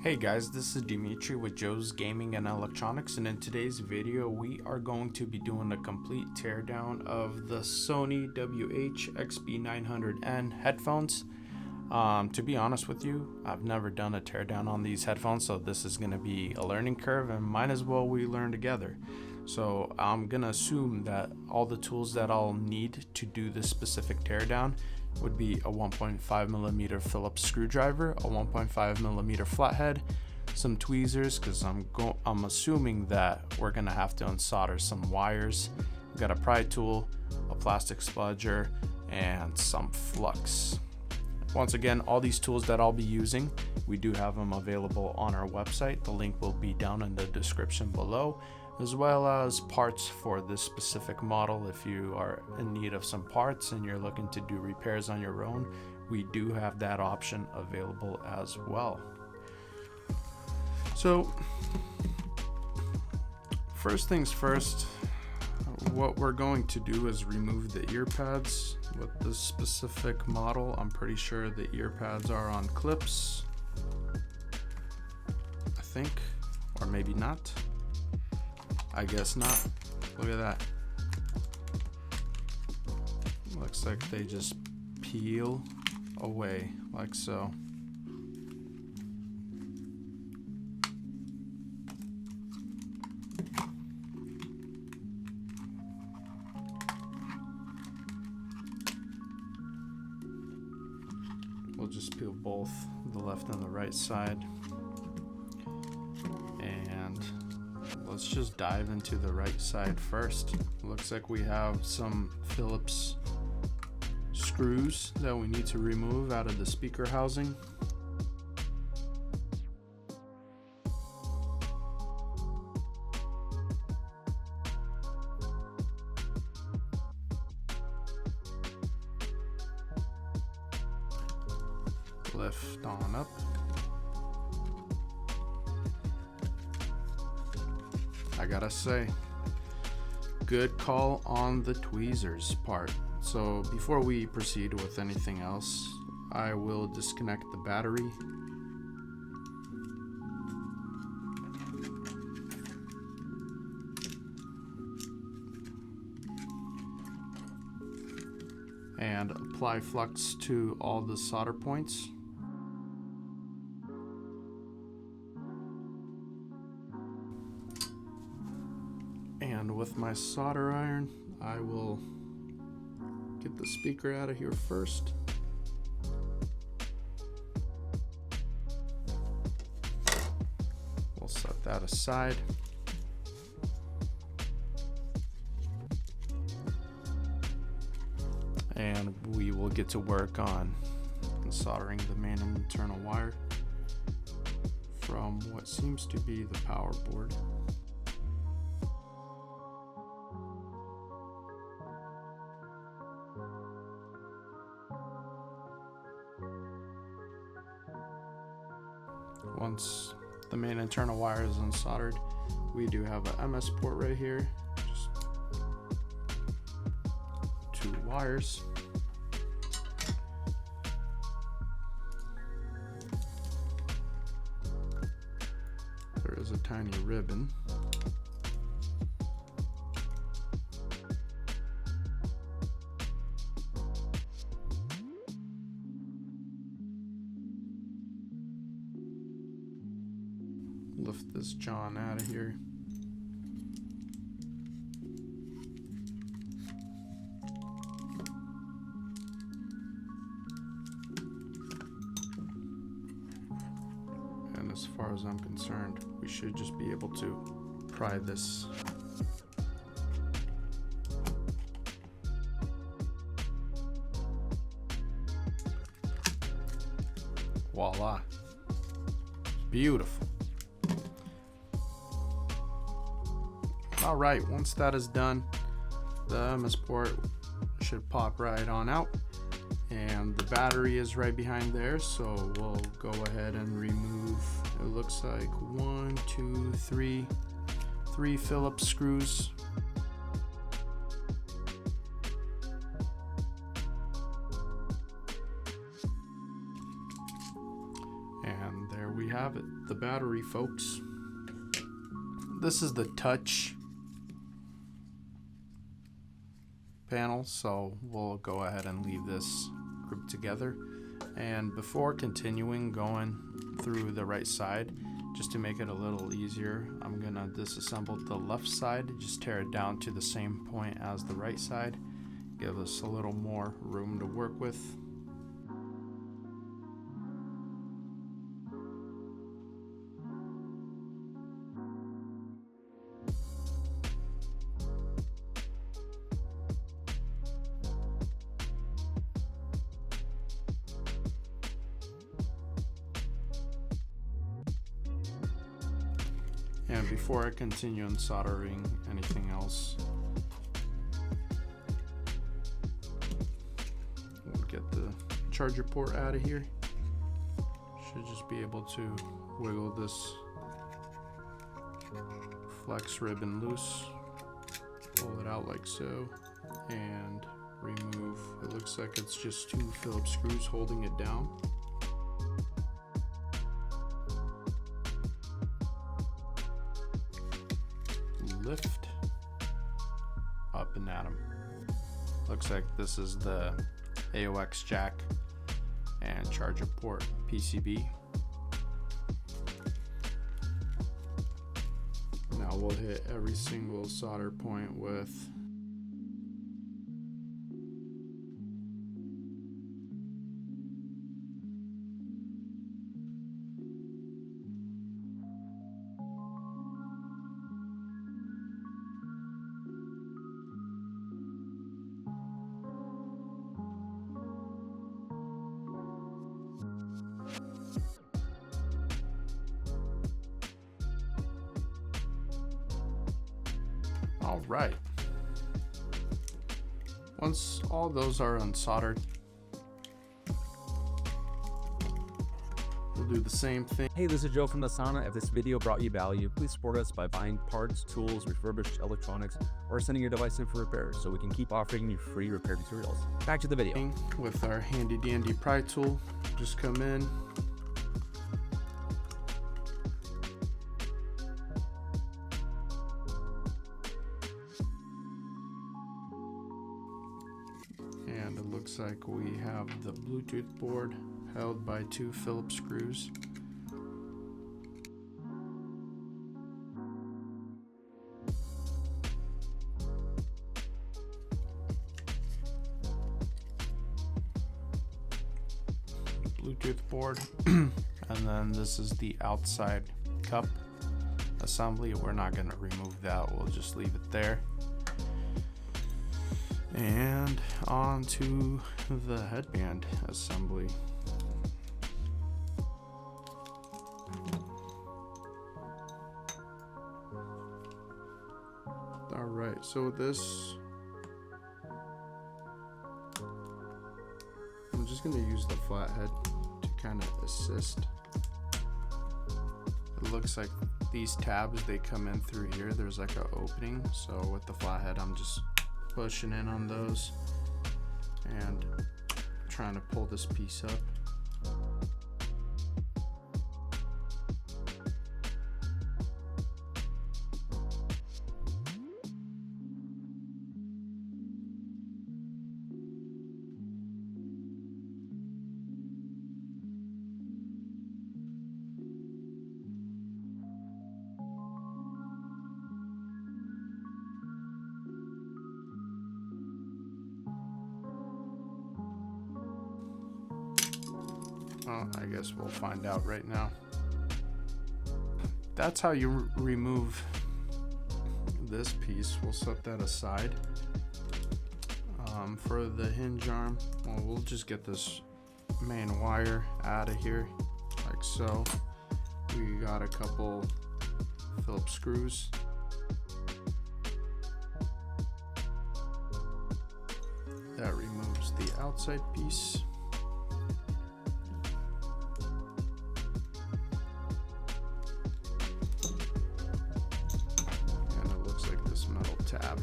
Hey guys, this is Dimitri with Joe's Gaming and Electronics, and in today's video we are going to be doing a complete teardown of the Sony WH-XB900N headphones. To be honest with you, I've never done a teardown on these headphones, so this is going to be a learning curve and might as well we learn together. So I'm going to assume that all the tools that I'll need to do this specific teardown would be a 1.5mm Phillips screwdriver, a 1.5mm flathead, some tweezers because I'm assuming that we're gonna have to unsolder some wires. We've got a pry tool, a plastic spudger, and some flux. Once again, all these tools that I'll be using, we do have them available on our website. The link will be down in the description below, as well as parts for this specific model. If you are in need of some parts and you're looking to do repairs on your own, we do have that option available as well. So first things first, what we're going to do is remove the ear pads. With this specific model, I'm pretty sure the ear pads are on clips, I think, or maybe not. I guess not. Look at that. Looks like they just peel away like so. We'll just peel both the left and the right side. And let's just dive into the right side first. Looks like we have some Phillips screws that we need to remove out of the speaker housing. Lift on up. I gotta say, good call on the tweezers part. So before we proceed with anything else, I will disconnect the battery. And apply flux to all the solder points. And with my solder iron, I will get the speaker out of here first. We'll set that aside. And we will get to work on soldering the main and internal wire from what seems to be the power board. Once the main internal wire is unsoldered, we do have a MS port right here, just 2 wires. There is a tiny ribbon. Lift this John out of here. And as far as I'm concerned, we should just be able to pry this. Voila. Beautiful. All right, once that is done, the MS port should pop right on out, and the battery is right behind there, so we'll go ahead and remove, it looks like 1, 2, 3 Phillips screws. And there we have it, the battery, folks. This is the touch panel, so we'll go ahead and leave this grouped together. And before continuing going through the right side, just to make it a little easier, I'm gonna disassemble the left side, just tear it down to the same point as the right side, give us a little more room to work with. And before I continue on soldering anything else, we'll get the charger port out of here. Should just be able to wiggle this flex ribbon loose, pull it out like so, and remove. It looks like it's just 2 Phillips screws holding it down. Lift up and at 'em. Looks like this is the AUX jack and charger port PCB. Now we'll hit every single solder point with all right. Once all those are unsoldered, we'll do the same thing. Hey, this is Joe from the Sauna. If this video brought you value, please support us by buying parts, tools, refurbished electronics, or sending your device in for repair so we can keep offering you free repair tutorials. Back to the video. With our handy dandy pry tool, just come in, and it looks like we have the Bluetooth board held by 2 Phillips screws. Bluetooth board, and then this is the outside cup assembly. We're not going to remove that, we'll just leave it there. And on to the headband assembly. Alright, so this, I'm just going to use the flathead to kind of assist. It looks like these tabs, they come in through here. There's like an opening, so with the flathead I'm just pushing in on those and trying to pull this piece up. Well, I guess we'll find out right now. That's how you remove this piece. We'll set that aside. For the hinge arm, well, we'll just get this main wire out of here like so. We got a couple Phillips screws. That removes the outside piece. Tab.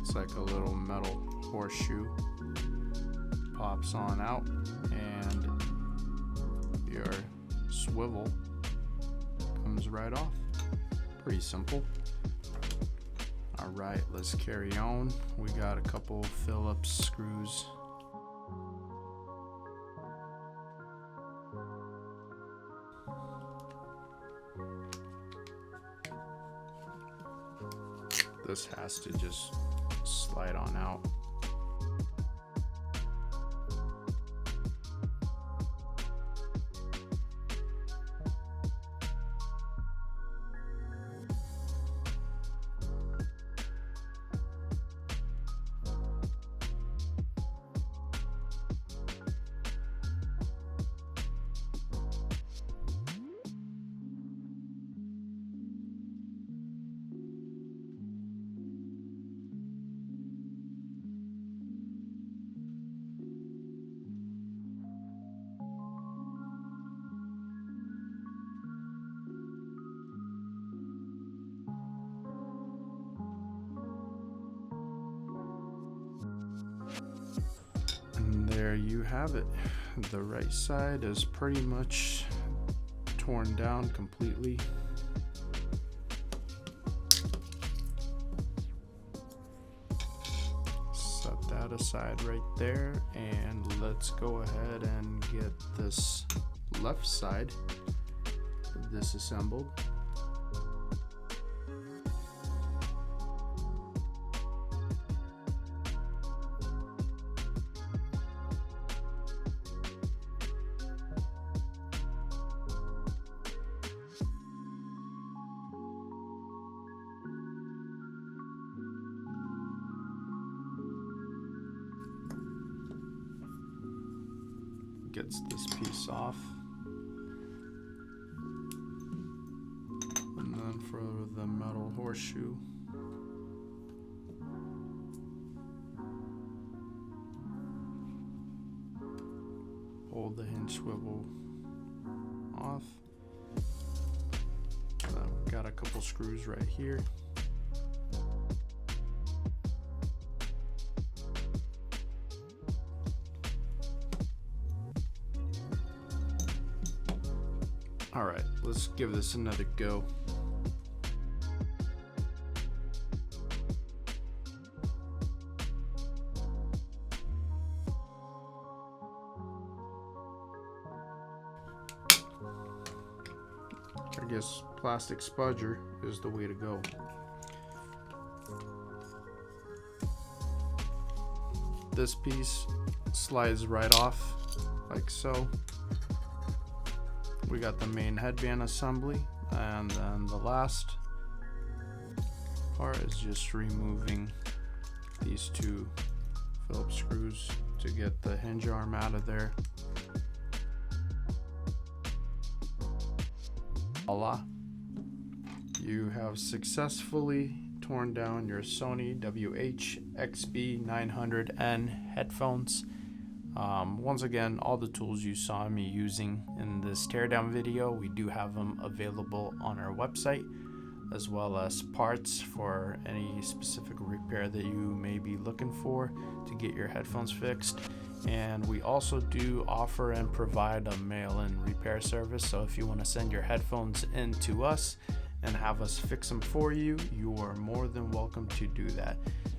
It's like a little metal horseshoe, pops on out, and your swivel comes right off. Pretty simple. All right, let's carry on. We got a couple Phillips screws. This has to just slide on out. There you have it. The right side is pretty much torn down completely. Set that aside right there, and let's go ahead and get this left side disassembled. Gets this piece off, and then for the metal horseshoe, pull the hinge swivel off. Got a couple screws right here. All right, let's give this another go. I guess plastic spudger is the way to go. This piece slides right off like so. We got the main headband assembly, and then the last part is just removing these two Phillips screws to get the hinge arm out of there. Voila! You have successfully torn down your Sony WH-XB900N headphones. Once again, all the tools you saw me using in this teardown video, we do have them available on our website, as well as parts for any specific repair that you may be looking for to get your headphones fixed. And we also do offer and provide a mail-in repair service, so if you want to send your headphones in to us and have us fix them for you, you are more than welcome to do that.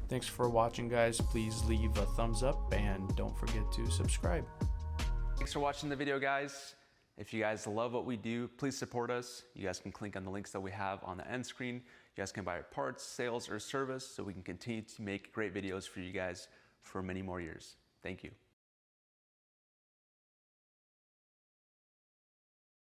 Thanks for watching, guys. Please leave a thumbs up and don't forget to subscribe. Thanks for watching the video, guys. If you guys love what we do, please support us. You guys can click on the links that we have on the end screen. You guys can buy our parts, sales, or service so we can continue to make great videos for you guys for many more years. Thank you.